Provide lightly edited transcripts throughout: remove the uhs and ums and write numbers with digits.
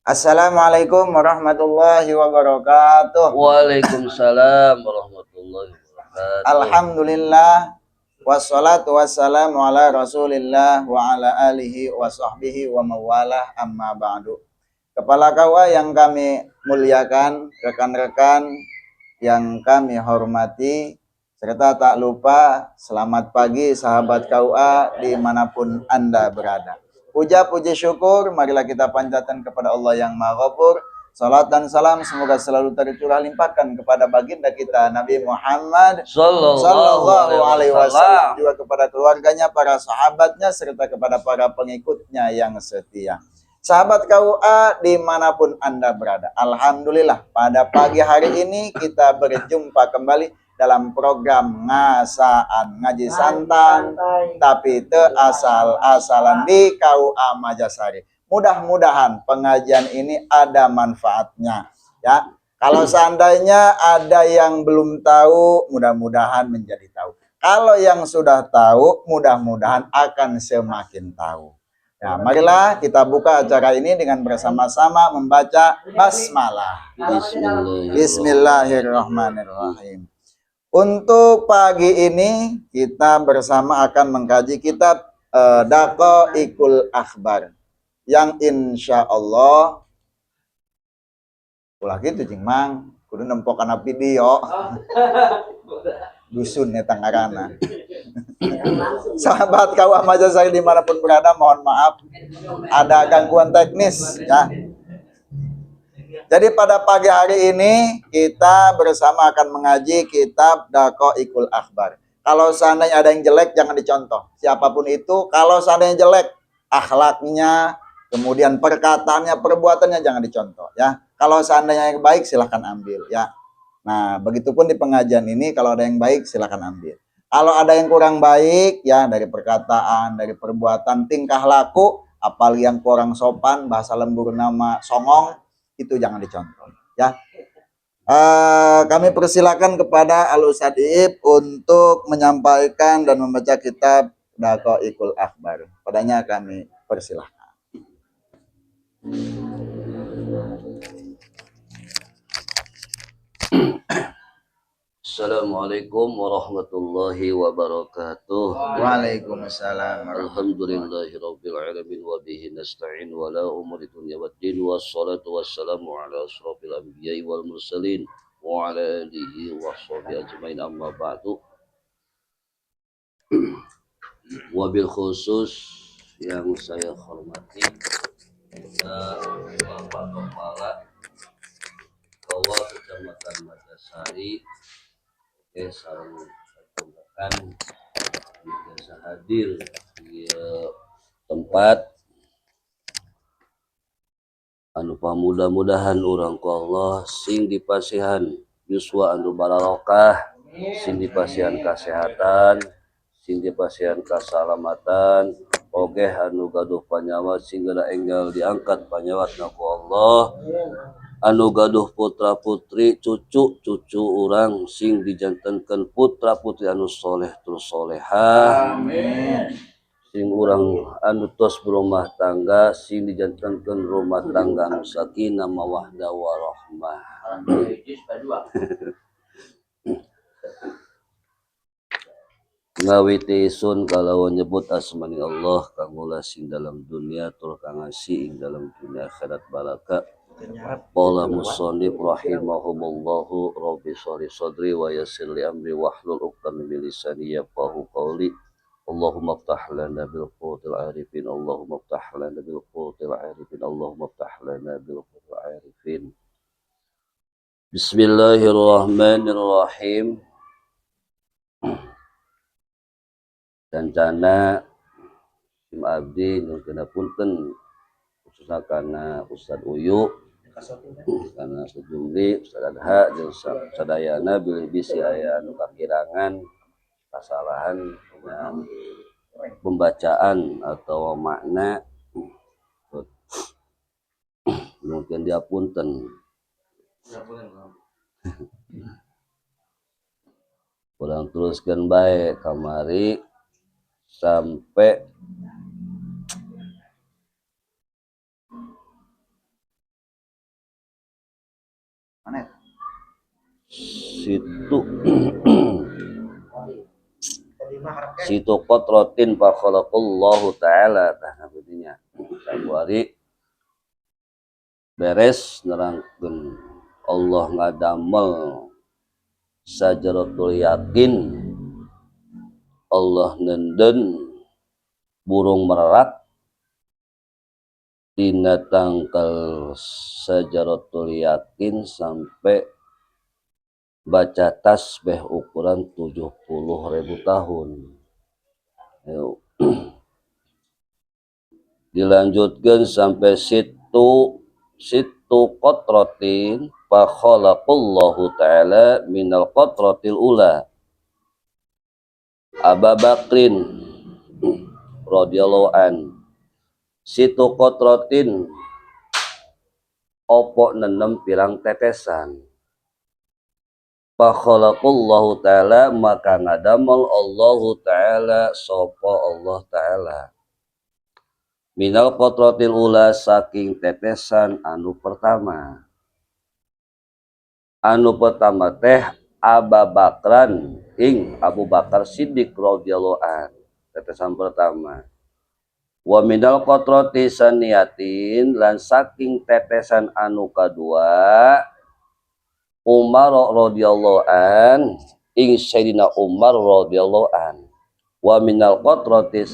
Assalamualaikum warahmatullahi wabarakatuh. Waalaikumsalam warahmatullahi wabarakatuh. Alhamdulillah wassalatu wassalamu ala Rasulillah wa ala alihi wa sahbihi wa mawalah amma ba'du. Kepala KUA yang kami muliakan, rekan-rekan yang kami hormati, serta tak lupa selamat pagi sahabat KUA dimanapun Anda berada. Puja puji syukur marilah kita panjatkan kepada Allah yang Maha Ghafur. Salat dan salam semoga selalu tercurah limpahkan kepada baginda kita Nabi Muhammad sallallahu alaihi wasallam, juga kepada keluarganya, para sahabatnya, serta kepada para pengikutnya yang setia. Sahabat KUA dimanapun Anda berada, alhamdulillah pada pagi hari ini kita berjumpa kembali dalam program ngasaan, ngaji santan tapi teu asal-asalan di KUA Majasari. Mudah-mudahan pengajian ini ada manfaatnya ya. Kalau seandainya ada yang belum tahu, mudah-mudahan menjadi tahu. Kalau yang sudah tahu, mudah-mudahan akan semakin tahu. Ya, marilah kita buka acara ini dengan bersama-sama membaca basmalah. Bismillahirrahmanirrahim. Untuk pagi ini kita bersama akan mengkaji kitab Daqaiqul Akhbar yang insya Allah ulah gitu cing mang kudu nempok kana video dusun ya tangarana. Sahabat KUA Majasari dimanapun berada, mohon maaf ada gangguan teknis ya. Jadi pada pagi hari ini kita bersama akan mengaji kitab Daqaiqul Akhbar. Kalau seandainya ada yang jelek jangan dicontoh. Siapapun itu, kalau seandainya jelek, akhlaknya, kemudian perkataannya, perbuatannya jangan dicontoh ya. Kalau seandainya yang baik silahkan ambil ya. Nah, begitupun di pengajian ini kalau ada yang baik silahkan ambil. Kalau ada yang kurang baik ya dari perkataan, dari perbuatan, tingkah laku, apalagi yang kurang sopan, bahasa lembur nama songong, itu jangan dicontoh ya. Kami persilakan kepada Al-Ustadz Iib untuk menyampaikan dan membaca kitab Daqaiqul Akhbar. Padanya kami persilahkan. Assalamualaikum warahmatullahi wabarakatuh. Waalaikumsalam. Alhamdulillahirabbil alamin wa bihi nasta'in wa la umuri dunya waddin wassalatu wassalamu ala asrofil anbiya'i wal mursalin wa ala alihi wa sahbihi ajmain amma ba'du. Wabil khusus yang saya hormati Bapak Kepala KUA Kecamatan Majasari, sareng rekan biasa hadir di tempat anu mudah-mudahan urang ku Allah sing dipasihan yuswa anu barokah, sing dipasihan kesehatan, sing dipasihan keselamatan, oge anu gaduh panyawa sing geura enggal diangkat panyawatna ku Allah, anu gaduh putra putri cucu urang sing dijantenkeun putra putri anu soleh terus solehah, amin. Sing urang anu tos berumah tangga sing dijantenkeun rumah tangga anu sakinah mawaddah warahmah, amin. Ngawiti isun kalau nyebut asmani Allah kangula sing dalam dunia tur kangasi ing dalam dunia akhirat baraka. Qala musannif rahimahumullahu rabbi shrah sadri wa yassir li amri wahlul 'uqdatam min lisani yafqahu qawli. Allahumma iftah lana bil qutil arifin, Allahumma iftah lana bil qutil arifin, Allahumma iftah lana bil qutil arifin. Bismillahirrahmanirrahim. Cancana Tim Abdi nyukeun punten khususna kana Ustad Uyu, kana Sejumli, Ustad Adha jeung sadayana bilih bisi aya anu kakirangan kasalahan pembacaan atau makna mungkin diapunten. Kurang teruskeun bae kamari sampai Mana? Situ situ qatratin fa khalaqallahu ta'ala tah ngabutinya sabuari beres nerangkeun Allah ngadamel sajaratul yakin Allah nenden burung merak tina tangkal sajaratul yakin sampai baca tasbih ukuran 70.000 tahun. Yuk. Dilanjutkan sampai situ qatratin fa khalaqallahu ta'ala minal qatratil ula Abu Bakrin radhiyallahu an situ qatratin opo nenem pirang tetesan fa khalaqallahu ta'ala maka ngadamel Allahu ta'ala sapa Allah ta'ala minal qatratil ula saking tetesan anu pertama teh Abu Bakran ing Abu Bakar Siddiq radhiyallahu an tetesan pertama wa minal qatrati saniyatin lan saking tetesan anu kadua Umar radhiyallahu an ing Sayyidina Umar radhiyallahu an wa minal qatrati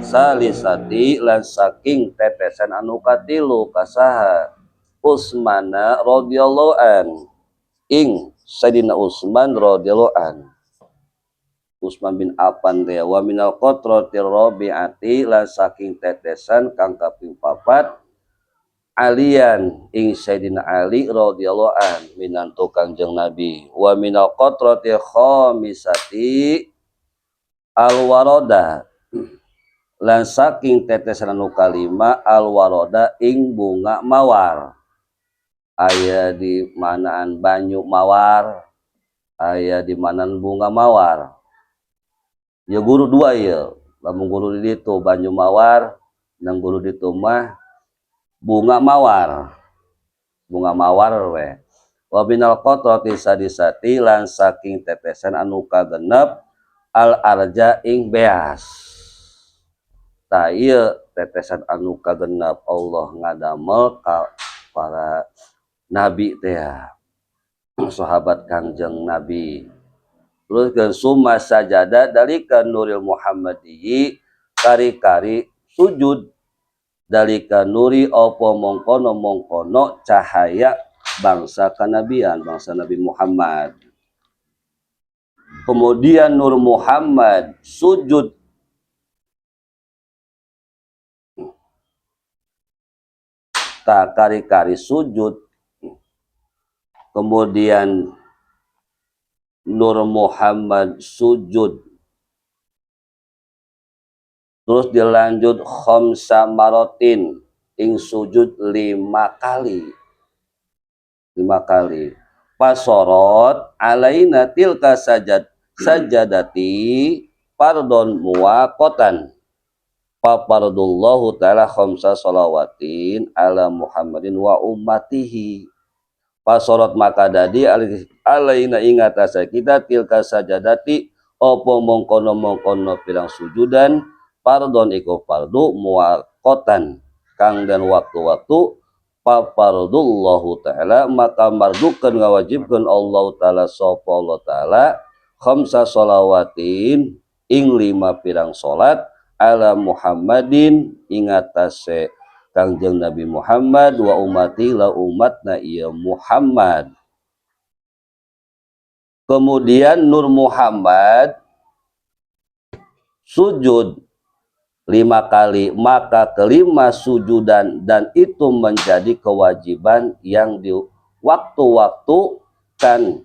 salisati lan saking tetesan anu katilu kasaha Utsmana radhiyallahu an ing Sayyidina Utsman radhiyallahu an Utsman bin Affan teh wa minal qatratir rabi'ati lan saking tetesan kang kaping 4 Alian ing Sayyidina Ali radhiyallahu an minantu Kangjeng Nabi wa minal qatratil khamisati al-warada lan saking tetesan anu kalima al-warada ing bunga mawar aya di manaan banyu mawar aya di manaan bunga mawar ya guru dua ya lamun guru di ditu banyu mawar nang guru ditu mah bunga mawar we wa binal qatrati sadisati lan saking tetesan anu kagenep al arja ing beas ta ieu tetesan anu kagenep Allah ngadamel ka para nabi teh sahabat Kangjeng Nabi terus ke summa sajada dalika nuril Muhammadiyyi kari-kari sujud dalika nuri opo mongkono cahaya bangsa kenabian bangsa Nabi Muhammad kemudian Nur Muhammad sujud tak kari-kari sujud kemudian Nur Muhammad sujud terus dilanjut khamsa marotin ing sujud 5 kali pasorot alaina tilka sajadati pardon muwaqatan fardullahu ta'ala khamsa shalawatin ala Muhammadin wa ummatihi pasorot maka dadi alaina ingatasa kita tilka sajadati opo mongkono pirang sujudan pardon iku fardu muwaqatan kang dan waktu-waktu fardullahu ta'ala maka mardukeun ngawajibkeun Allah ta'ala sapa Allah ta'ala khamsa shalawatin ing 5 pirang salat ala Muhammadin ingatase Kangjeng Nabi Muhammad wa ummati la umatna iya Muhammad. Kemudian Nur Muhammad sujud 5 kali, maka kelima sujudan dan itu menjadi kewajiban yang di waktu-waktu kan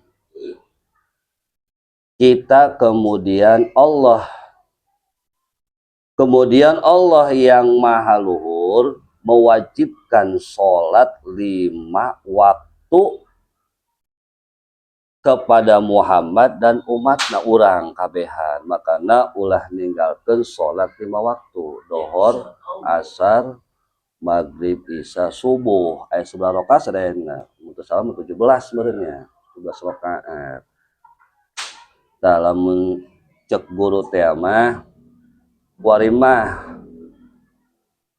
kita kemudian Allah yang maha luhur mewajibkan sholat 5 waktu kepada Muhammad dan umatna urang kabehan makana ulah ninggalkeun sholat 5 waktu dohor asar maghrib isya subuh aya 11 rakaat sadayana salah 17 sebenarnya 17 rakaat. Dalam cek guru teh mah warimah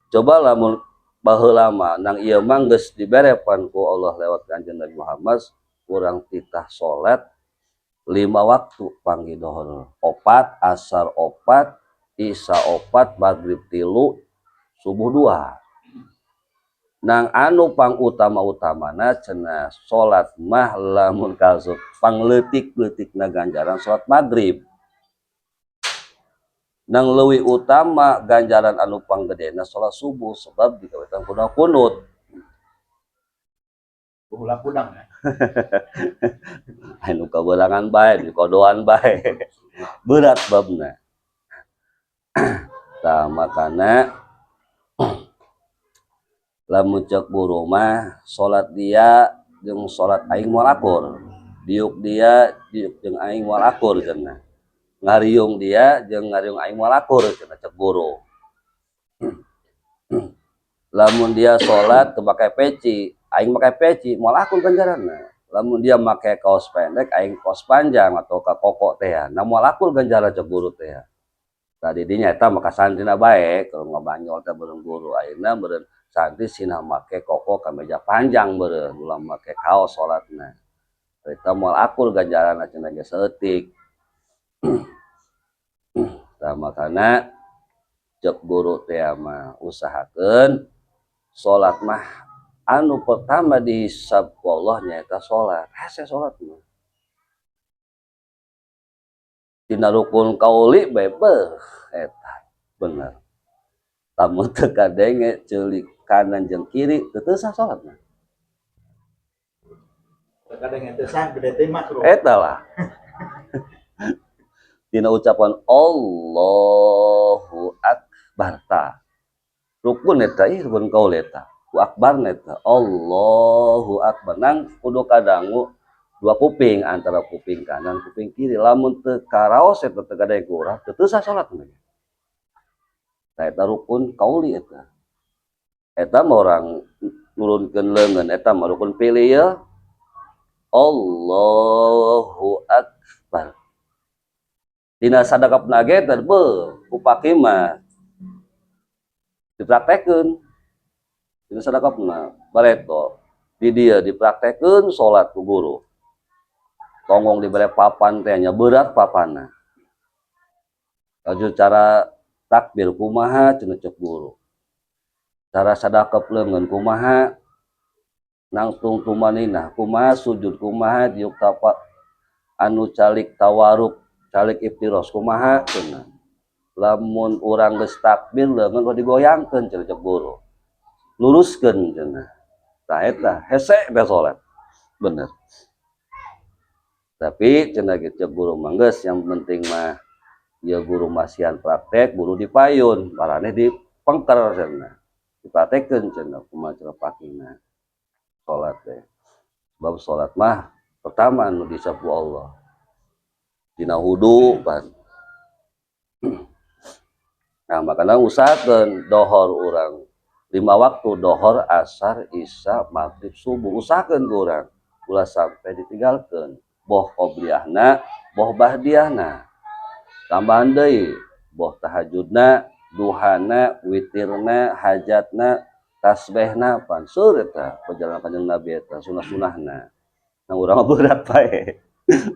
coba lamun baheula mah nang ieu mah geus diberepan ku Allah lewat Kanjeng Nabi Muhammad kurang titah salat 5 waktu panggi dohor 4 asar 4 isya 4 maghrib 3 subuh 2 nang anu pang utama-utamana cenah salat mah lamun kasut pangleutik-leutikna ganjaran salat maghrib nang leuwih utama ganjaran anu panggedena salat subuh sebab dikawetan kuna kunut Ulah kudang ya. anu kabelangan bae di kodoan bae berat babna tah makana lamun cek buru mah salat dia jeung salat aing moal akur diuk dia diuk jeung aing moal akur cenah ngariung dia jeung ngariung aing moal akur cenah cek buru lamun dia salat teu make peci aing make peci moal akur ganjaranna lamun dia make kaos pendek aing kaos panjang atau ka koko teh na moal akur ganjaran cek guru teh tadi dinya eta maka santrina bae kalau ngabanyol teh beureum guru ayeuna beureum santri sinah make koko kameja panjang beureum ulah make kaos salatna eta moal akur ganjaranna cenah ge saeutik tah makana cek guru teh mah usahakeun salat mah anu pertama dihisab ku Allah nyaeta salat hese salat mah dina rukun kauli bae eta bener lamun teu kadenge ceulik kanan jeung kiri teu sah salatna teu kadenge teu sah gede teh makruh eta lah dina ucapan Allahu Akbar ta rukun eta rukun kaul eta ku akbar eta Allahu Akbar nang kudu kadangu dua kuping antara kuping kanan kuping kiri lamun teu karaos eta teu kadenge urang teu sah salatna eta rukun kauli eta mah orang nurunkeun leungeun eta mah rukun pilih ya Allahu Akbar dina sadaqapna ge teh upaki mah dipraktekeun dina sadaqapna bareto di dia dipraktekeun salat ku guru tongong dibere papan teh nya berat papanna kaju cara takbir kumaha cenah cek guru cara sadaqap leungeun kumaha nangtung tumaninah kumaha sujud kumaha diuk tapak anu calik tawaruk calik iftiros kumaha cenah lamun urang geus takbir leungeun kudu digoyangkeun cenah cek guru luruskeun cenah tah eta hese be salat bener tapi cenah cek guru mah geus yang penting mah ya guru masihan praktek guru dipayun barane dipengker cenah dipraktekeun cenah kumaha cara pakina salat teh sebab salat mah pertama anu disapu Allah dina wudu pan nah makanya usahakeun dohor urang 5 waktu dohor asar isya maghrib subuh usahakeun urang ulah sampai ditinggalkeun boh qobliyahna boh ba'diyahna tambahan deui boh tahajudna duhana witirna hajatna tasbihna pan seueur eta perjalanan Kanjeng Nabi eta sunah-sunahna nang urang berat bae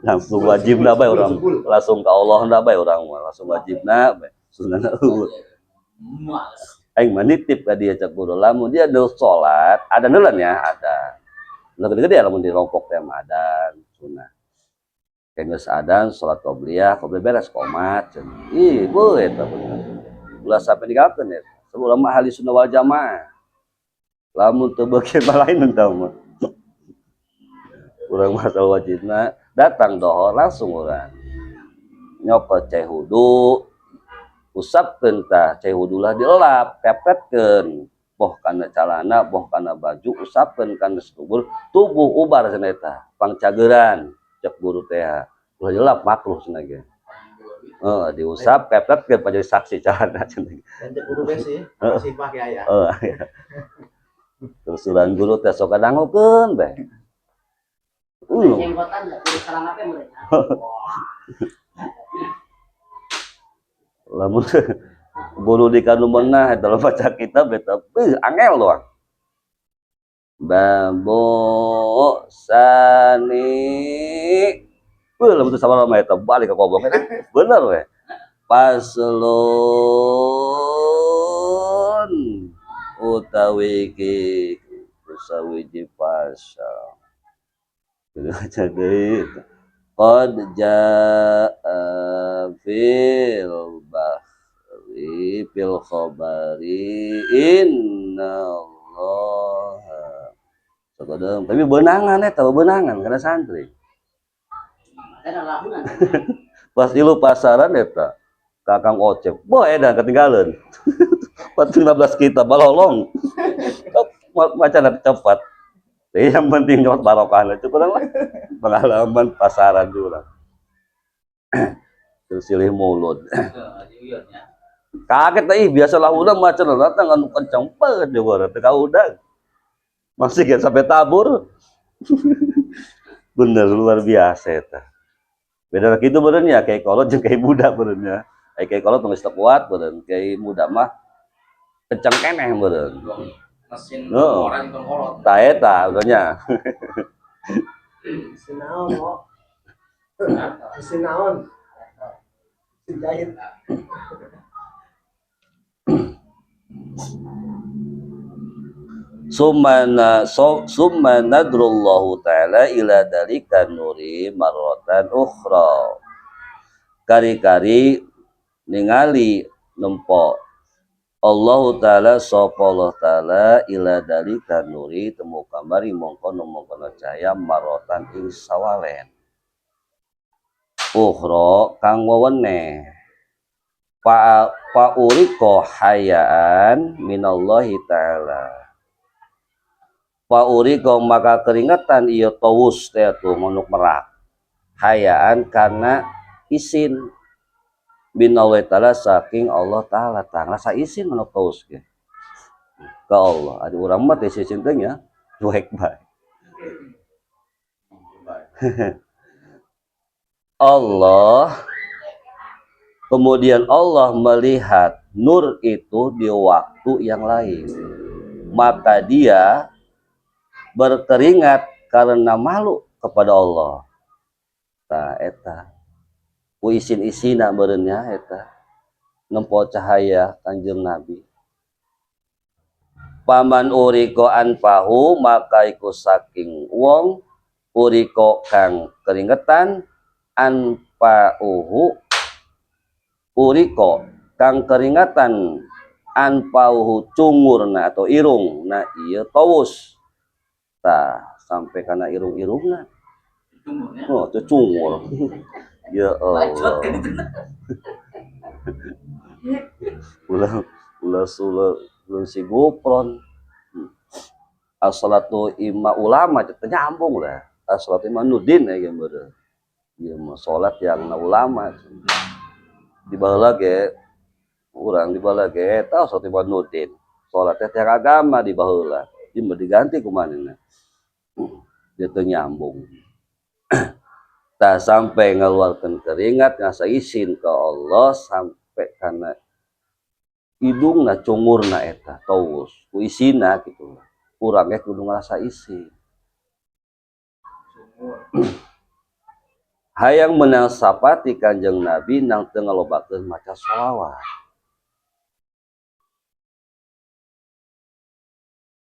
langsung wajibna bae urang langsung ka Allah na bae urang mah langsung wajibna bae sunahna aing mah nitip ka dia cek guru lamun dia deus salat ada neuleun ya ada gede-gede lamun di rompok teh mah ada sunah geus adan salat qobliyah beres qomat cenah ih beuh eta bener ulah sampai digalkeun eta sebab mah ahli sunnah wal jamaah lamun teu beukeun mah lain entah mah urang mah wajibna datang dohor langsung urang nyokot cai hudu usapkeun tah cai hudu lah dielap pepetkeun boh kana calana boh kana baju usapkeun kana setubur tubuh ubar cenah eta pangcageuran cek guru teh ulah dielap makruh cenah ge diusap pepetkeun pa jadi saksi calana cenah dan cek guru besi masih pake aya terus urang guru teh sok kadangukeun bae Jenggotan enggak kudu sarang apa mereka. Lamun guru di kanu meunah eta baca kitab eta angel doang. Bambo sani lamun teu sabaraha mah eta balik ka goblok eta bener we. Paslon utawi ki sawiji pasal. Baca deui qad jaa fil bahri fil khabari innallaha sakadang tapi beunangan eta beunangan kana santri Ada lahunan. pas ilu pasaran eta Kakang Ocep boh edan ketinggalan 15 kitab balolong macana cepat yang penting nyot barokah itu kurang lah pengalaman pasaran juga terus silih mulut kaget ih biasalah udah macam datang anu kencang banget dia baru teu udah masih kan sampai tabur bener luar biasa eta beda lagi itu benernya kayak kolot jeung kayak muda benernya kayak kolot geus teu kuat beureun kayak muda mah kencang keneh beureun mesin orang itu kolot. Ta eta urangnya. Sinaon kok. Sinaon. Jahit. Summa nadrullahu ta'ala ila dalika nuri marratan ukhra. Kari-kari ningali nempo Allah Ta'ala sapa Allah Ta'ala ila dalika nuri temu kamari mongko cahaya marotan ing sawalen ukhra kang weweneh pa uriko hayaan minallahi ta'ala pa uriko maka keringetan ieu tawus teh tuh manuk merak hayaan karena isin binallahi ta'ala saking Allah Ta'ala tang rasa isin manuk taus ke Allah ada urang mah teh isin teh nya cuek bae Allah kemudian Allah melihat nur itu di waktu yang lain maka dia berkeringat karena malu kepada Allah ta eta ku isin-isina bereunnya eta nempo cahaya Kanjeng Nabi paman uriko anpahu maka iku saking wong uriko kang keringetan anpauhu uriko kang keringatan anpauhu cungurna atau irung na ieu tawus tah sampai kana irung-irungna oh teu cungur ya Allah ulah si gopron as-salatu imma ulama teu nyambung lah as-salatu imma nudin ya bener ieu mah salat yang ulama di baheula ge urang di baheula ge eta salat imma nudin salat teh tiang agama di baheula ieu mah diganti ku manehna dia teu nyambung tak sampai ngeluarkan keringat ngasa izin ke Allah sampai karena hidungna cungurna eta taus ku isina gitu urangnya kudu ngerasa izin hayang menang sapati Kanjeng Nabi nang teu ngalobakeun maca shalawat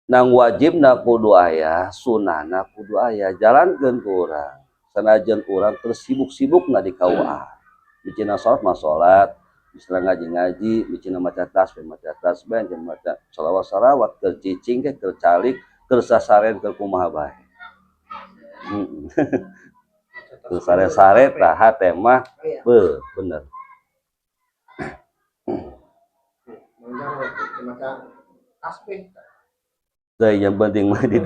nang wajibna kudu aya sunahna kudu aya jalankeun ku urang sanajan urang terus sibuk-sibuk na di KUA bicina salat mah salat bisa ngaji-ngaji bicina maca tasbih jeung maca shalawat keur cicing ke keur calik keur sasaren keur kumaha bae keur sare-sare tah hate mah bener teh yang penting mah di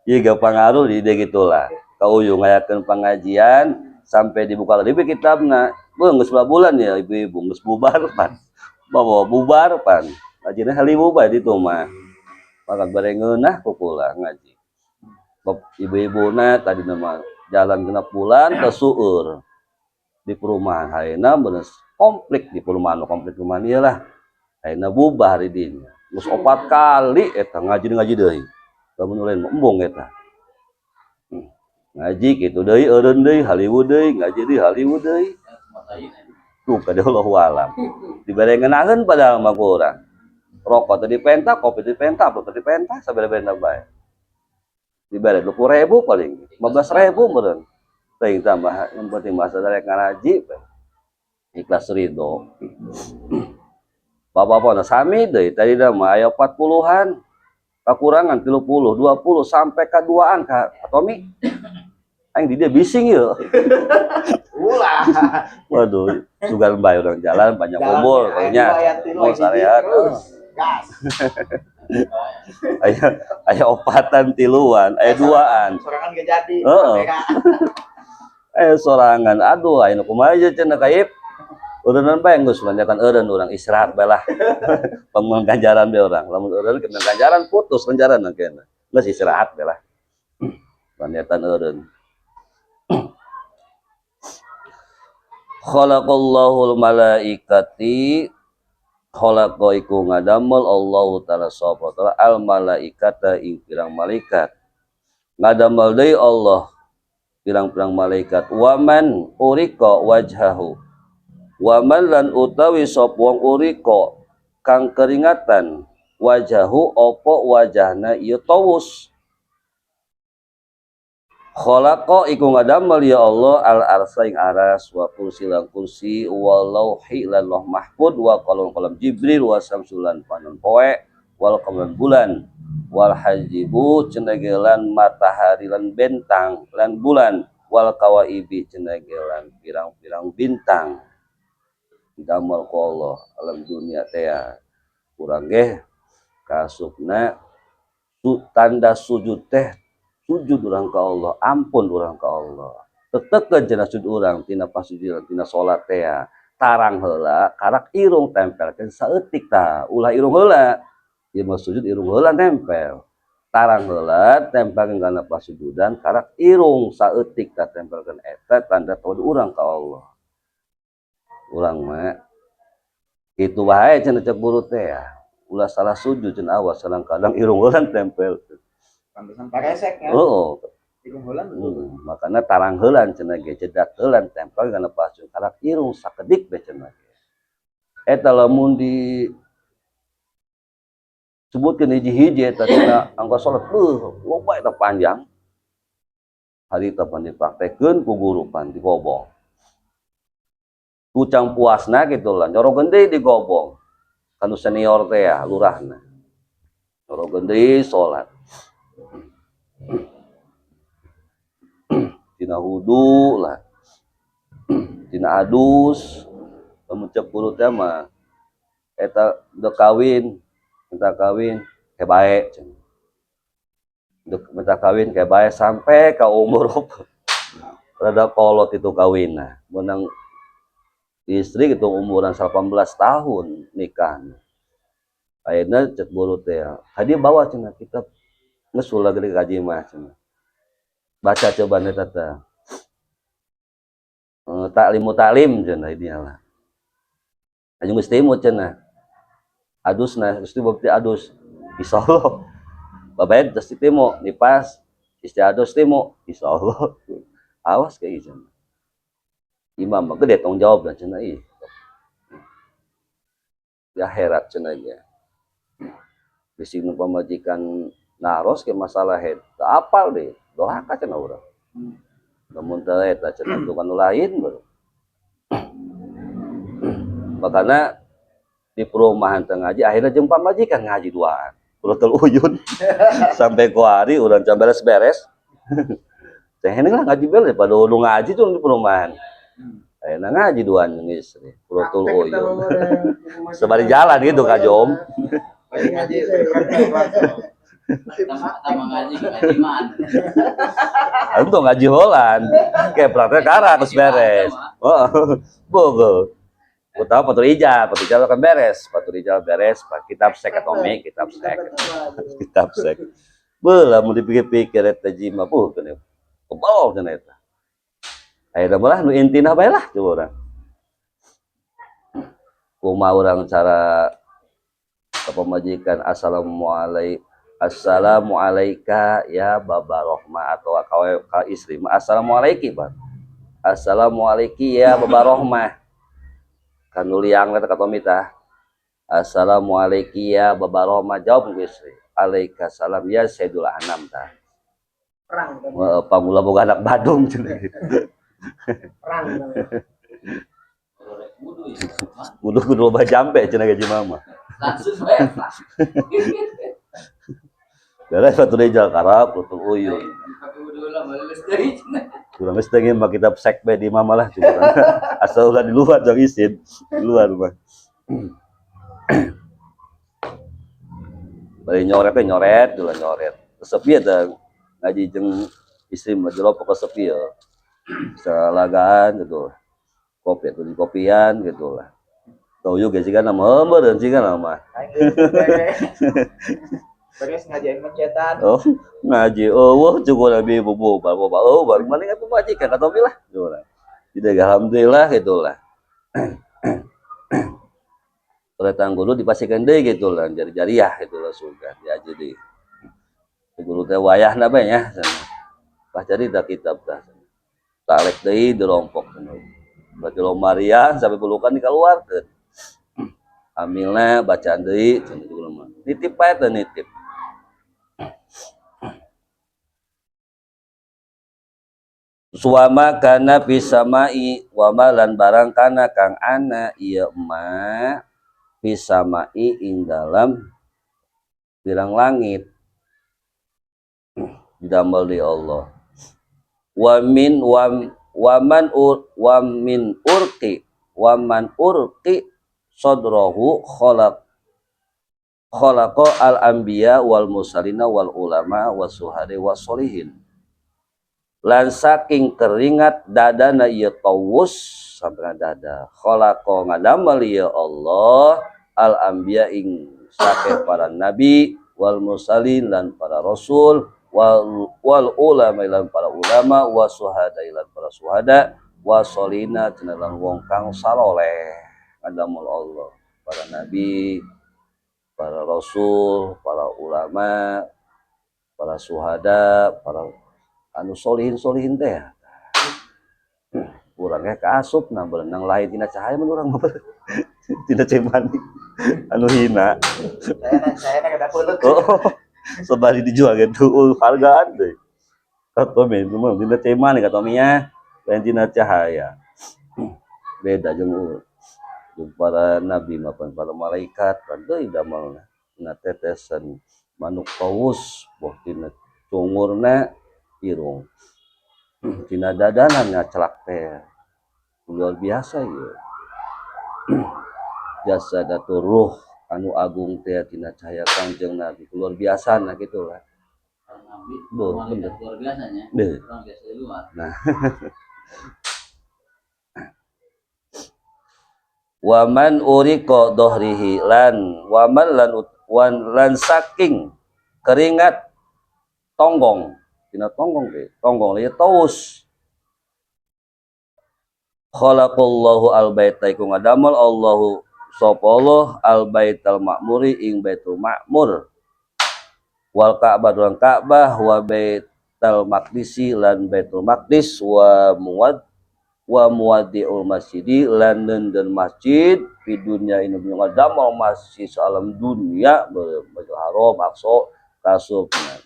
ieu ge pangaruh di dieu gitulah kauyu ngayakeun pengajian sampai dibuka lagi kitabna geus bulan ya ibu-ibu geus bubar pan bawa bubar pan ngajina hali bubar ditu mah maka barengeunah ku kula ngaji ibu-ibuna tadi nama jalan genap bulan ke sueur di perumahan hayeuna bener komplit di perumahan ieu lah hayeuna bubar di dinya geus 4 kali eta ngaji deui lamun lain embung eta ngaji kitu deui eureun deui Hollywood deui ngaji deui Hollywood deui tuh kada Allahu alam dibere ngeunaheun padahal mah urang rokok tadi penta kopi tadi penta apa tadi penta sabere-bere bae dibere 20.000 paling 15.000 meureun teuing tambah yang penting masa darek ngaji ikhlas ridho bapak-bapak sami deui tadi mah aya 40-an kakurangan 30 20 sampai ka 2an ka Tommy aing di dia bising ya Ulah. waduh sugan bae urang jalan banyak umur kayaknya mau sareat Gas. aya opatan tiluan aya 2an Sorangan gak jadi. heeh sorangan aduh aya nu kumaha aja cenah kaib ureunan bae geus lanjakan eureun urang istirahat bae lah pamul ganjaran bae urang lamun eureun kena ganjaran putus ganjaran kena geus istirahat bae lah lanjatan eureun khalaqallahul malaikati khalaqa iku ngadamel Allah taala subhanahu wa taala al malaikata ing pirang malaikat ngadamel deui Allah pirang-pirang malaikat waman urika wajhahu waman lan utawi sop wong urika kang keringatan wajahu opo wajahna ieu tawus khalaqa iku ngadamel ya Allah al arsa ing aras wa kursi lan kursi wa lauhi lan lauh mahfud wa qalam jibril wa samsulan panon poe wal qamar bulan wal hajibu cendegelan matahari lan bentang lan bulan wal kawaibi cendegelan pirang-pirang bintang damel ku Allah alam dunia teh urang ge kasupna tanda sujud teh sujud urang ka Allah ampun urang ka Allah tetekeun cenah sujud urang tina pasujudan tina salat teh tarang heula karak irung tempelkeun saeutik tah ulah irung heula ieu mah sujud irung heula tempel tarang heula tempelkeun kana pasujudan karak irung saeutik tah tempelkeun eta tanda tawad urang ka Allah urang mah kitu wae cenah cek buru teh ulah salah sujud cenah awas kadang irung heula tempel pantesan paresek ya oh irung heulan makanya tarang heulan cenah ge jedak heulan tempel kana pasujudan karak irung sakedik bae cenah eta lamun di sebutkeun hiji-hiji eta cenah angka salat loba eta panjang hari teh pan dipraktekeun ku guru pan digobong kucang puasna gitu lah nyorogeun deui digobong kanu senior teh ya lurahna nyorogeun deui salat tina wudu lah tina adus lamun cek guru teh mah eta dek kawin minta kawin kayak bae minta kawin kayak bae sampai ka umur rada kolot itu kawin nah menang istri gitu umuran 18 tahun nikah ayeuna cek guru teh hadiah bawa cenah kitab ngesul lagi kaji mah cenah baca coba eta teh taklim cenah ini lah anu mesti mu cenah adusna mesti bukti adus insyaallah babae geus ditemo nipas isti adus temo insyaallah awas kayak gitu imam mah gede tanggung jawab dan cenah ieu ya herat cenah ge bisi nu pamajikan naros ke masalah eta apal deh doaka cenah urang lamun teh eta cenah tuh kanu lain baru makana di perumahan teu ngaji akhirnya jeung pamajikan ngaji duaan kulotul uyun sampai ku hari urang can beres-beres teh lah ngaji beres pada nu ngaji tuh di perumahan ayeuna ngaji duaan jeung istri kulotul uyun sabari jalan gitu ka Jom ngaji Tama ngaji ngajiman. Itu ngaji Holland kayak praktek karang terus beres bogo utama Fathul Ijal kan beres Fathul Ijal beres kitab sek atomik kitab sek belah mau dipikir-pikir eta jima kebal cenah eta Ayeuna mah nu intina bae lah coba urang. Kumaha urang cara ka pamajikan assalamu alayka ya baba rohmah atau ka istri mah assalamu alayki Pak. Assalamu alayki ya baba rohmah. Kan nu liang eta ka Tommy tah. Assalamu alayki ya baba rohmah jawab ku istri. Alaika salam ya Sayyidul Anam tah. Perang. Pamula boga anak Badung cenah. Perang. Kudu loba jampe cenah gaji mama. Langsung bae. Beres satu rijal karap tutul uyun. Pakai wudhu lah bales deui cenah. Kurang geus teh mah kitab sekbe di mama lah cuma. Asal ulah di luar jang isin. Di luar mah. Bari nyoret dulu nyoret. Sepi ada ngaji jeung istri mah jero pokok sepi ya. Salagaan gitu. Kopi atau di kopian gitu lah. Tahu juga sih kan nama meureun sih kan nama. Terus ngajain mencetan. Oh, ngaji. Oh, wah cukup lebih bobo. Oh, balik mana kan pemajikan kata lah. Tidak alhamdulillah gitulah. Oleh tanggulu dipastikan deh gitulah, jari-jariah gitulah sudah ya jadi. Guru teh wayahna bae nya. Pas jadi dah kitab tah. Talek deui dirompok cenah. Baca lomarian sampai pelukan dikeluarkeun. Amilna bacaan deui cenah mah. Nitip bae teh nitip. Suama kana pisamai wama lan barang kana kang ana ieu ma pisamai ing dalam pirang langit didamel di Allah. Waman urqi sadrahu khalaqa al anbiya wal mursalina wal ulama wasuhada wasolihin. Lan saking keringat dadana ieu tawus sampai dada khalaqa ngadamel ieu Allah al anbiya ing sake para nabi wal mursalin lan para rasul wal ulama lan para ulama wasuhada lan para suhada wasolina cenah wong kang saloleh ngadamel Allah para nabi para rasul para ulama para suhada para anu solihin teh urangnya kaasup nah berenang lain tina cahaya menurang mah tina cemani anu hina Saya kada peuluk. oh sebali dijual gitu hargaan deh kata men cuma tina cemani kata nya lain tina cahaya beda jeung para nabi maupun para malaikat kan deui damelna na tetesan manuk paus boh tina cungurna irung tina dadanan ngacelak teh luar biasa ya jasa datur ruh anu agung teh tina cahaya Kangjeng Nabi luar biasa nah gitu lah bener Luar biasanya. deh Orang biasa di luar. nah waman uriko dohrihi waman lan saking keringat tonggong tina tonggong ieu taus khalaqallahu al-baita iku ngadamel Allahu sapa Allah al-baital ma'muri ing Baitul Ma'mur wal Ka'bah lan Ka'bah wa Baitul Maqdisi lan Baitul Maqdis wa muwaddi'ul masjidi lan dan masjid di dunia ini ngadamel masjid salam dunia Baitul Haram Aqsa kasupna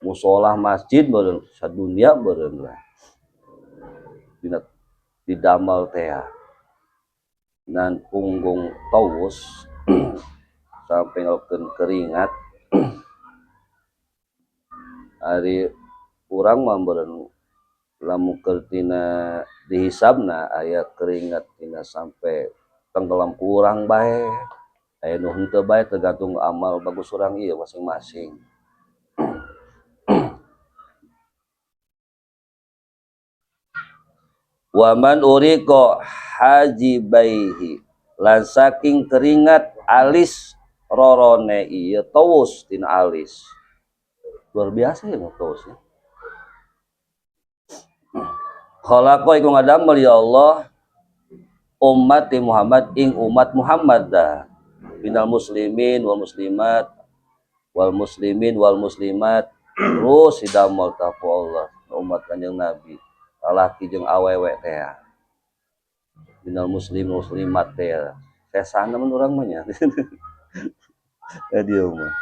musolah masjid beureun sadunya beureun lah dina didamel teh nan punggung taus sampai ngelkeun keringat ari urang mah beureun lamun keur tina dihisabna aya keringat tina sampai tenggelam kurang bae aya nu henteu bae tergantung amal bagus urang ieu masing-masing. Waman uriko hajibaihi lan saking keringat alis rorone ieu taus tina alis luar biasa ya taus ya Khalaqa iku ngadamel ya Allah umat Muhammad ing umat Muhammad dah. Minal muslimin wal muslimat wal muslimin wal muslimat terus hidamel tapu Allah umat Kanjeng Nabi lalaki jeung awewe teh. Minal muslim muslimat teh. Teh sana mun urang mah nya. Dia mah.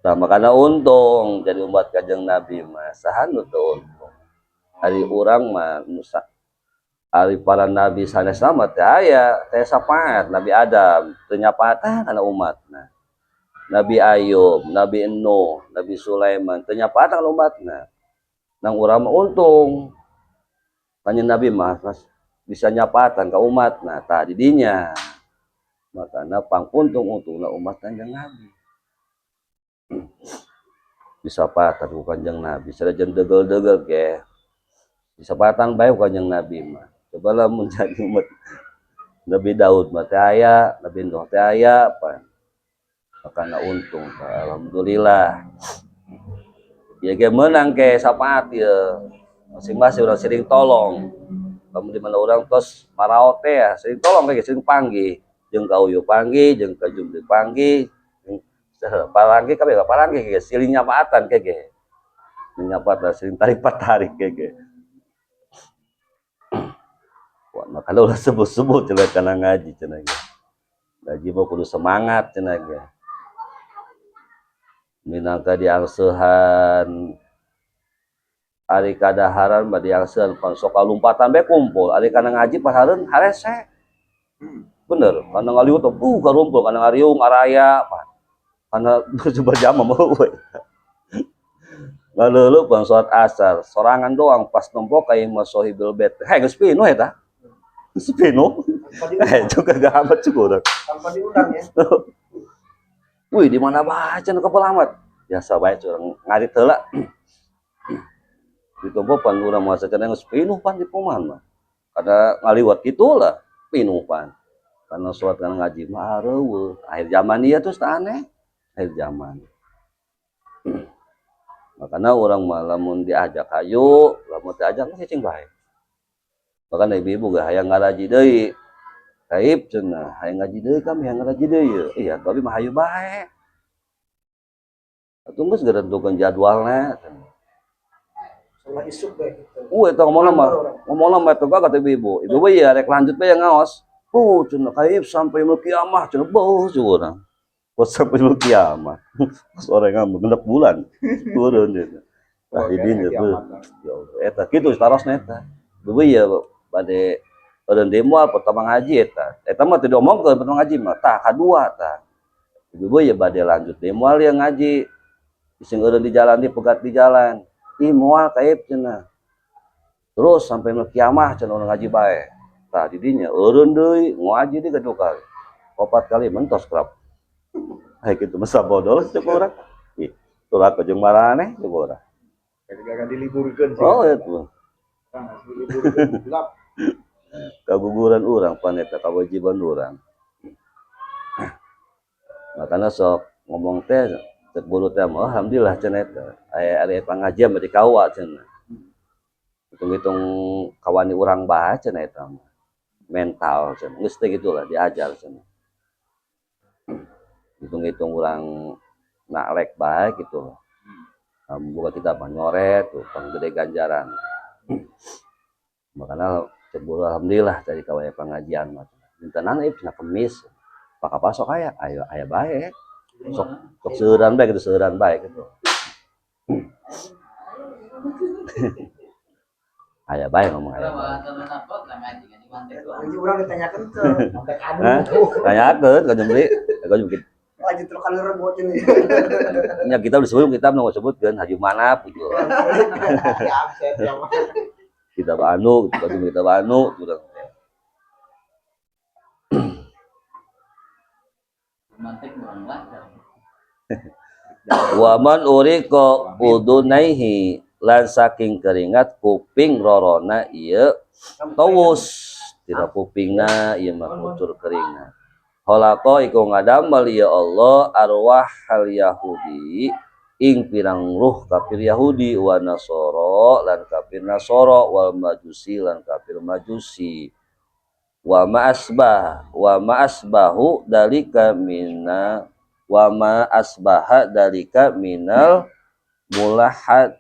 Tah makana untung jadi umat Kanjeng Nabi mah sahanu teu untung. Ari urang mah nusa ari para nabi sanes sama teh aya teh sapaat Nabi Adam teu nyapaatan kana umatna. Nabi Ayub, Nabi Nuh, Nabi Sulaiman teu nyapaatan kana umatna. Nang urang mah untung. Kanjeng Nabi mah bisa nyapaatan ka umatna tah di dinya. Makana panguntung-untungna umat Kanjeng Nabi. Bisa patah ku Kanjeng Nabi sadajan degel-degel ge bisa patang bae ku Kanjeng Nabi mah coba lamun jadi umat Nabi Daud mah teh aya Nabi Nuh teh aya apa makana untung alhamdulillah ya ge meunang ke sapaat ieu masing-masing urang sering tolong lamun di mana urang tos maraot teh sering tolong ge sering panggih jeung ka Uyu panggih jeung ka Jumri panggih parangge kabeh parangge ge siling nyapaatan ge nyapaatan sering tarik ge wah makanya ulah sebut-sebut cenah kana ngaji cenah ge ngaji mah kudu semangat cenah ge minangka diangseuhan ari kadaharan mah diangseuhan pan sok kalumpatan bae kumpul ari kana ngaji pasareun harese bener kana ngaliwat karumpul kana ngariung araya karena berjamaah mau lalu bang sholat asar sorangan doang pas nombok kayak masohibil bed geus pinu eta geus pinu juga gak amat cukup tanpa diundang ya. Wih di mana baca nu kepelamat biasa bae curang ngarit heula ditompo pan urang masa cenah geus pinu pan di kumaha mah kada ngaliwat kitu lah pinu pan karena sholat kana ngaji mah areueuh akhir zaman ieu terus aneh akhir zaman makanya orang mah lamun diajak hayu lamun diajak mah cicing bae makanya ibu-ibu gak hayang ngaraji deui kaib cenah hayang ngaji deui kami hayang ngaraji deui iya tapi mah hayu bae atuh geus ngarentukeun jadwalna Salah isuk bae gitu. eta ngomongna mah eta kata ibu ibu ya rek lanjut bae ngaos cenah kaib sampai mau kiamah cenah beuh urang pas sampai mau kiamah pas orang ngambek 6 bulan turun gitu nah didinya tuh ya Allah eta kitu starosna eta ibu ya bade eureun demoal pertama ngaji eta mah teu diomongkeun pertama ngaji mah tah kadua tah ibu ya bade lanjut demoal yang ngaji iseng eureun di jalan di pegat di jalan ih moal kaib cenah terus sampai mau kiamah cenah urang ngaji bae tah didinya eureun deui ngaji di kedua kali 4 kali mentos krap hai kitu mah sabodol cek urang ih tulah ka jeung maraneh cek urang Ketika diliburkeun sih. oh itu Diliburkeun gelap. kaguguran urang pan eta kawajiban urang makana sok ngomong teh cek bulu teh mah alhamdulillah cenah eta aya pangajian mah di kawa cenah hitung-hitung kawani urang bae cenah eta mah mental cenah geus teh gitulah diajar cenah hitung-hitung orang nak lek baik gitu buka kita nyoret tuh gede ganjaran makanya cebul alhamdulillah dari kawaya pengajian mintanan cenah kemis apa sok aya ayo aya bae sok seueuran bae gitu seueuran bae gitu aya bae ngomong aya Ngaji urang ditanyakeun teh sampai tanyakeun ka Jumri ka Jumri lagi terus kalau rebo ini. Ya kita disebut kita mau sebutkan Haji Manap gitu. Kita Banu, kita Banu, gitu. Waman uriko udunaihi lan saking keringat kuping rorona ieu tawus tidak kupingna ieu mah kucur keringat. Khalaqa iku ngadamel ya Allah arwah hal Yahudi ing pirang ruh kafir Yahudi wa Nasoro lan kafir Nasoro wal majusi lan kafir majusi wa ma asbahu dalika mina wa ma asbaha dalika minal mulahad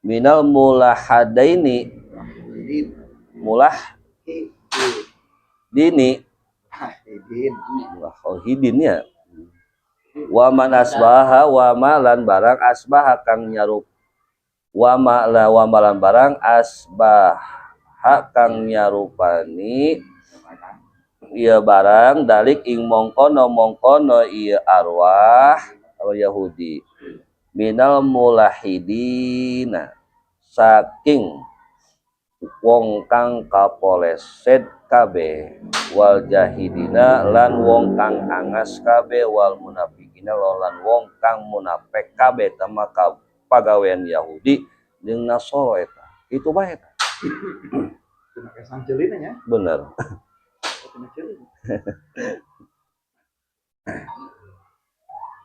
minal mulahadaini mulah dini hidin ya wa man asbaha wa malan barang asbaha kang nyarup wa malan barang asbaha kang nyarupani ieu barang dalik ing mongkono ieu arwah Yahudi minal mulahidina saking wong kang kapoleset kabeh wal jahidina lan wong kang angas kabeh wal munafikina lan wong kang munafik kabeh tama pagawean Yahudi jeung Nasoro eta itu bae eta bener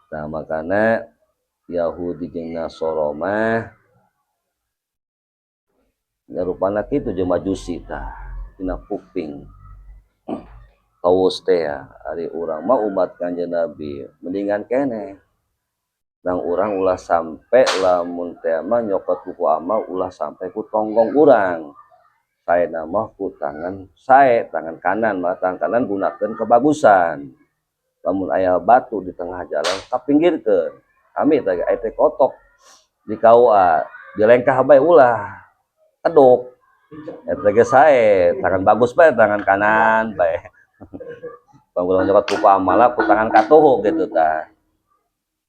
nah makanya Yahudi jeung Nasoro mah rupana kitu jeung Majusi tah tina kuping kaus teh ya ari urang mah umat Kanjeng Nabi mendingan keneh nang urang ulah sampe lamun teh mah nyokot buku amal ulah sampe ku tonggong urang sae mah ku tangan sae tangan kanan mah tangan kanan gunakeun kebagusan lamun aya batu di tengah jalan kapinggirkeun ami teh aya teh kotok di KUA dilengkah bae ulah eduk eta ge sae tangan bagus bae tangan kanan bae panggulang nyokot buku amal ku tangan katuhu gitu tah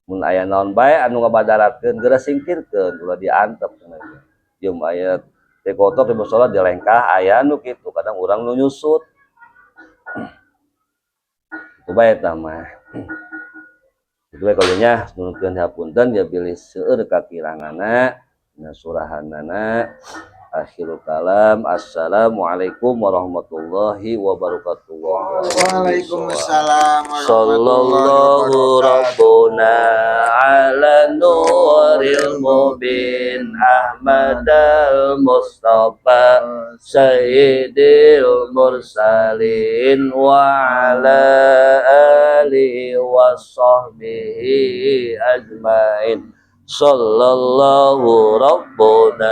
mun aya naon bae anu ngabadaratkeun geura singkirkeun ulah diantep jeung aya teh kotor di musala dilengkah aya nu kitu kadang urang nu nyusut itu bae tah mah itu bae kalunya nuntun hapunten ya bilih seueur kakiranganna na surahanana akhirul kalam assalamualaikum warahmatullahi wabarakatuh Waalaikumsalam sallallahu rabbuna ala nuril mubin ahmadal mustafa sayyidil mursalin wa ala alihi wa sahbihi ajmain sallallahu rabbuna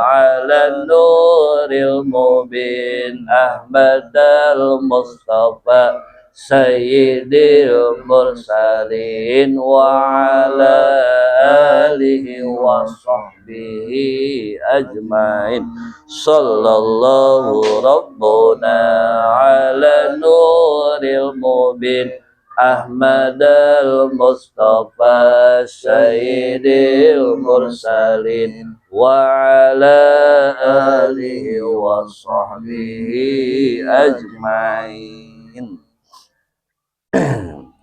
ala nuril mubin ahmadal mustafa sayyidil mursalin wa ala alihi wa sahbihi ajmain sallallahu rabbuna ala nuril mubin Ahmadal Mustafa Sayyidil Mursalin wa ala alihi wa sahbihi ajmain.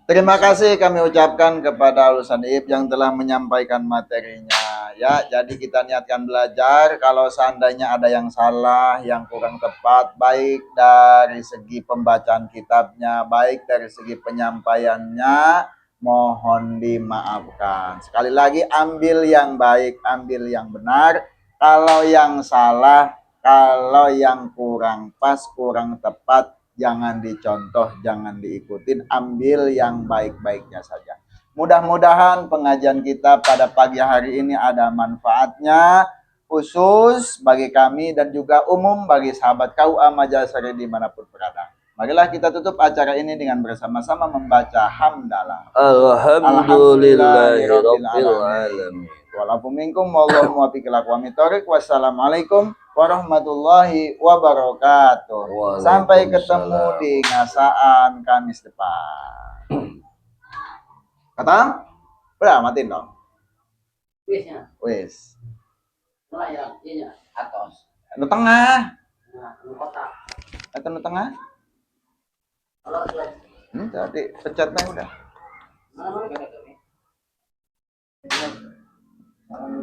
Terima kasih kami ucapkan kepada Lulusan IIP yang telah menyampaikan materinya. Ya, jadi kita niatkan belajar. Kalau seandainya ada yang salah, yang kurang tepat, baik dari segi pembacaan kitabnya, baik dari segi penyampaiannya, mohon dimaafkan. Sekali lagi, ambil yang baik, ambil yang benar. Kalau yang salah, kalau yang kurang pas, kurang tepat, jangan dicontoh, jangan diikutin, ambil yang baik-baiknya saja. Mudah-mudahan pengajian kita pada pagi hari ini ada manfaatnya, khusus bagi kami dan juga umum bagi sahabat KUA Majalsari dimanapun berada. Marilah kita tutup acara ini dengan bersama-sama membaca hamdalah. Alhamdulillahirabbil alamin. Walaupun minkum wallahu muwaffiq ila aqwamit thoriq. Wassalamualaikum warahmatullahi wabarakatuh. Sampai ketemu di ngasaan Kamis depan. Kata? Udah matiin dong. Wis. Wis. Mulai ya, iya atos. Nu tengah. Nah, kotak. Atau nu tengah? Kalau Tadi pecatnya udah. mana